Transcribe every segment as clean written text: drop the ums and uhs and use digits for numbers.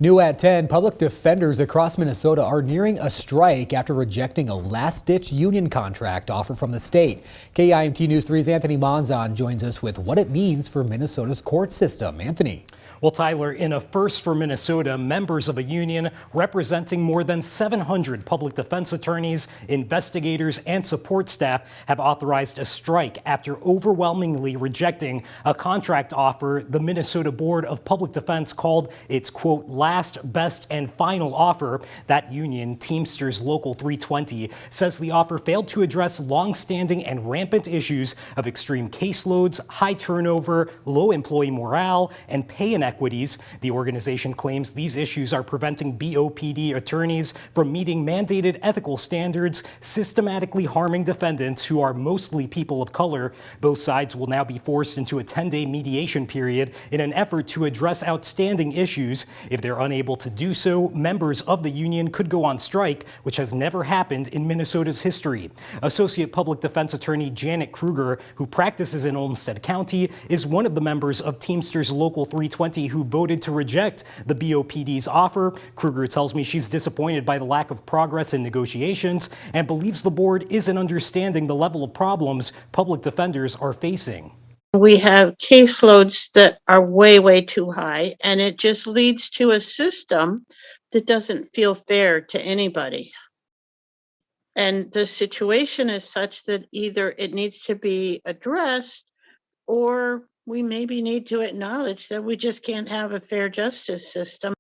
New at 10, public defenders across Minnesota are nearing a strike after rejecting a last-ditch union contract offer from the state. KIMT News 3's Anthony Monzon joins us with what it means for Minnesota's court system. Anthony. Well, Tyler, in a first for Minnesota, members of a union representing more than 700 public defense attorneys, investigators, and support staff have authorized a strike after overwhelmingly rejecting a contract offer the Minnesota Board of Public Defense called its, quote, last, best, and final offer. That union, Teamsters Local 320, says the offer failed to address longstanding and rampant issues of extreme caseloads, high turnover, low employee morale, and pay inequities. The organization claims these issues are preventing BOPD attorneys from meeting mandated ethical standards, systematically harming defendants who are mostly people of color. Both sides will now be forced into a 10-day mediation period in an effort to address outstanding issues. If they're unable to do so, members of the union could go on strike, which has never happened in Minnesota's history. Associate Public Defense Attorney Janet Kruger, who practices in Olmsted County, is one of the members of Teamsters Local 320 who voted to reject the BOPD's offer. Kruger tells me she's disappointed by the lack of progress in negotiations and believes the board isn't understanding the level of problems public defenders are facing. We have caseloads that are way, way too high, and it just leads to a system that doesn't feel fair to anybody. And the situation is such that either it needs to be addressed or we maybe need to acknowledge that we just can't have a fair justice system.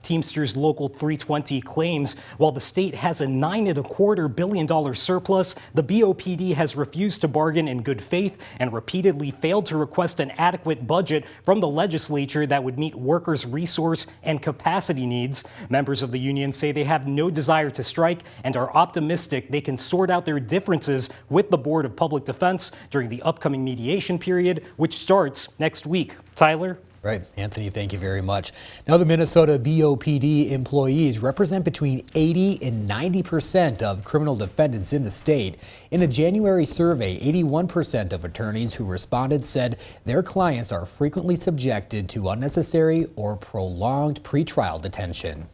Teamsters Local 320 claims while the state has a $9.25 billion surplus, the BOPD has refused to bargain in good faith and repeatedly failed to request an adequate budget from the legislature that would meet workers' resource and capacity needs. Members of the union say they have no desire to strike and are optimistic they can sort out their differences with the Board of Public Defense during the upcoming mediation period, which starts next week. Tyler? Right. Anthony, thank you very much. Now, the Minnesota BOPD employees represent between 80 and 90% of criminal defendants in the state. In a January survey, 81% of attorneys who responded said their clients are frequently subjected to unnecessary or prolonged pretrial detention.